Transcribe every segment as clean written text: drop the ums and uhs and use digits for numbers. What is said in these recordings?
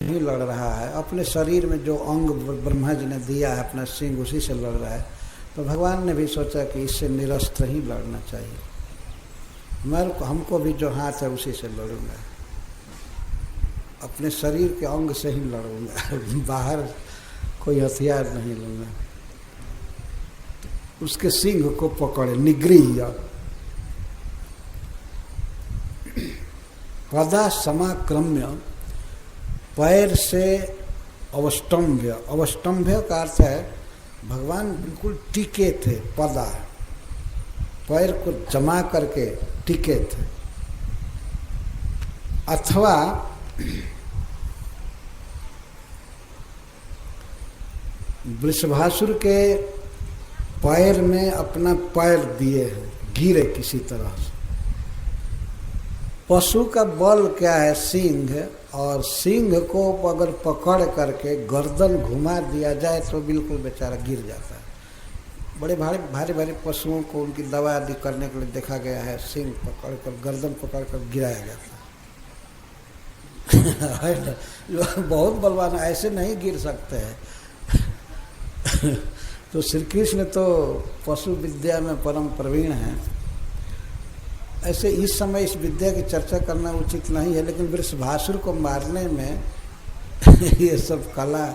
ही लड़ रहा है, अपने शरीर में जो अंग ब्रह्मा जी ने दिया है अपना सिंह, उसी से लड़ रहा है। तो भगवान ने भी सोचा कि इससे निरस्त्र ही लड़ना चाहिए, हमको भी जो हाथ है उसी से लड़ूंगा, अपने शरीर के अंग से ही लड़ूंगा, बाहर कोई हथियार नहीं लूंगा। उसके सिंह को पकड़े, निगृह्य पदा समाक्रम्य, पैर से अवष्टम्भ्य, अवष्टम्भ्य का अर्थ है भगवान बिल्कुल टिके थे, पदा पैर को जमा करके टिके थे। अथवा वृषभासुर के पैर में अपना पैर दिए हैं, गिरे किसी तरह से। पशु का बल क्या है? सिंह, और सिंह को अगर पकड़ करके गर्दन घुमा दिया जाए तो बिल्कुल बेचारा गिर जाता है। बड़े भारी भारी पशुओं को उनकी दवा आदि करने के लिए देखा गया है, सिंह पकड़ कर गर्दन पकड़ कर गिराया जाता है। बहुत बलवान, ऐसे नहीं गिर सकते हैं। तो श्री कृष्ण तो पशु विद्या में परम प्रवीण हैं। ऐसे इस समय इस विद्या की चर्चा करना उचित नहीं है, लेकिन वृषभासुर को मारने में ये सब कला,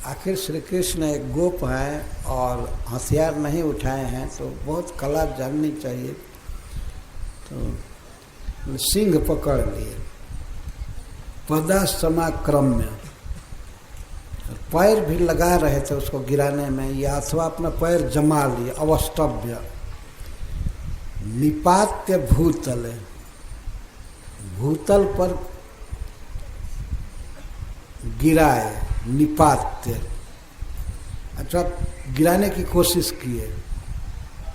आखिर श्री कृष्ण एक गोप हैं और हथियार नहीं उठाए हैं, तो बहुत कला जाननी चाहिए। तो सिंह पकड़ लिए, पदा समाक्रम्य, पैर भी लगा रहे थे उसको गिराने में, या अथवा अपना पैर जमा लिए, अवष्टभ्य निपात्य भूतले, भूतल पर गिराए, निपात्य, अच्छा गिराने की कोशिश किए,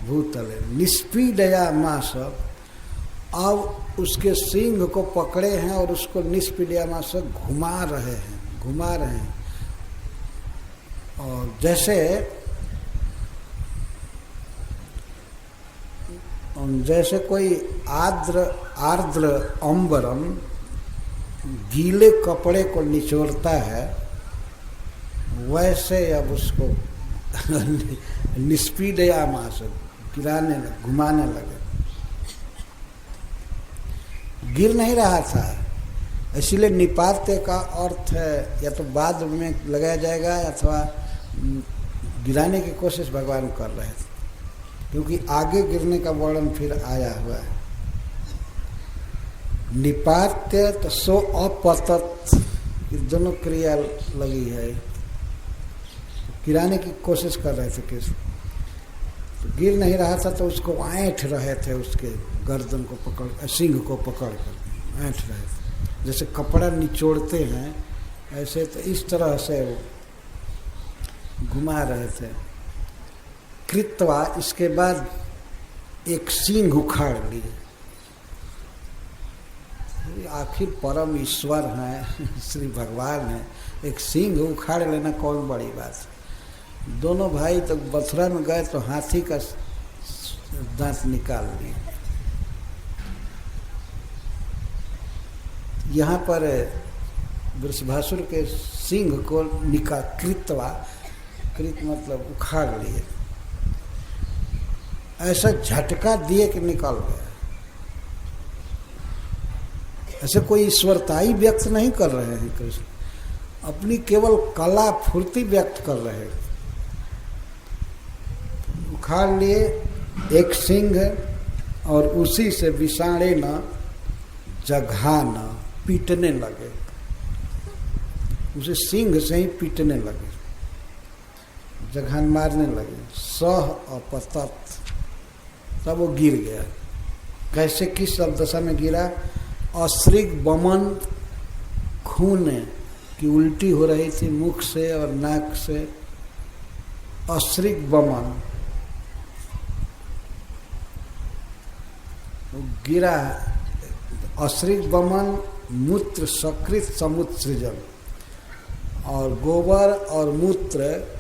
भूतले निष्पीडया मास, अब उसके सिंह को पकड़े हैं और उसको निष्पीडया मास घुमा रहे हैं। और जैसे कोई आर्द्र अंबरम गीले कपड़े को निचोड़ता है, वैसे अब उसको निष्पीडयामास गिराने लगे, घुमाने लगे। गिर नहीं रहा था, इसीलिए निपात्य का अर्थ है या तो बाद में लगाया जाएगा अथवा गिराने की कोशिश भगवान कर रहे थे, क्योंकि आगे गिरने का वर्णन फिर आया हुआ है। निपात्य तो सो अपतत, ये दोनों क्रिया लगी है, गिराने की कोशिश कर रहे थे कृष्ण, तो गिर नहीं रहा था तो उसको ऐंठ रहे थे, उसके गर्दन को पकड़, सिंह को पकड़ कर ऐंठ रहे थे, जैसे कपड़ा निचोड़ते हैं ऐसे, तो इस तरह से वो घुमा रहे थे। कृत्वा, इसके बाद एक सींग उखाड़ लिए। आखिर परम ईश्वर हैं, श्री भगवान हैं, एक सींग उखाड़ लेना कौन बड़ी बात है। दोनों भाई तो मथुरा में गए तो हाथी का दांत निकाल लिए। यहाँ पर वृषभासुर के सिंह को कृत्वा, कृत मतलब उखाड़ लिए, ऐसा झटका दिए कि निकल गया। ऐसे कोई ईश्वरताई व्यक्त नहीं कर रहे हैं कृष्ण, अपनी केवल कला फुर्ती व्यक्त कर रहे हैं। उखाड़ लिए एक सिंह और उसी से विषाणे न जघान, पीटने लगे, उसे सिंह से ही पीटने लगे, जघान मारने लगे। सह अपतत, तब वो गिर गया। कैसे, किस दशा में गिरा? अश्रिक बमन, खून की उल्टी हो रही थी मुख से और नाक से, अश्रिक बमन, वो गिरा। अश्रिक बमन मूत्र सकृत समुत्सृजन, और गोबर और मूत्र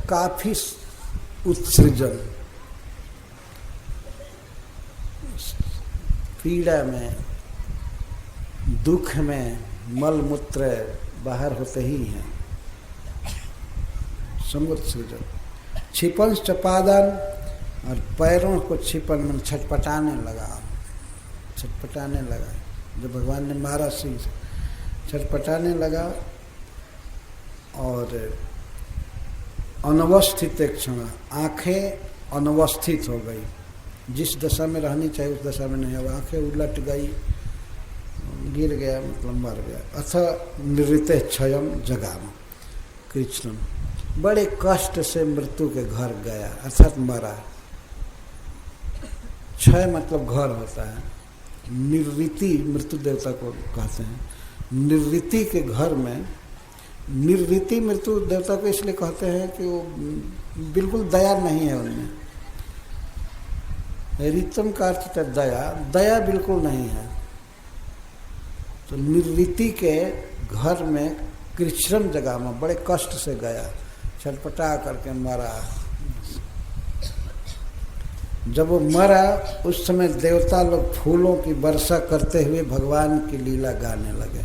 काफी उत्सृजन, पीड़ा में, दुख में, मल मूत्र बाहर होते ही हैं। समुद्र सृजन छिपन चपादन, और पैरों को छिपन में छटपटाने लगा, छटपटाने लगा। जब भगवान ने मारा सिंह से छटपटाने लगा और अनवस्थित एक क्षण आंखें अनवस्थित हो गई, जिस दशा में रहनी चाहिए उस दशा में नहीं, अब आंखें उलट गई, गिर गया, मतलब मर गया। अथ नृत्य क्षयम जगाम कृष्णम, बड़े कष्ट से मृत्यु के घर गया, अर्थात मरा। क्षय मतलब घर होता है, निर्वृति मृत्यु देवता को कहते हैं। निर्वृति के घर में, निर्वृति मृत्यु देवता को इसलिए कहते हैं कि वो बिल्कुल दया नहीं है उनमें। रीतम का अर्थ है दया, दया बिल्कुल नहीं है। तो निर्वृति के घर में कृष्ण जगह में बड़े कष्ट से गया, छटपटा करके मरा। जब वो मरा उस समय देवता लोग फूलों की वर्षा करते हुए भगवान की लीला गाने लगे।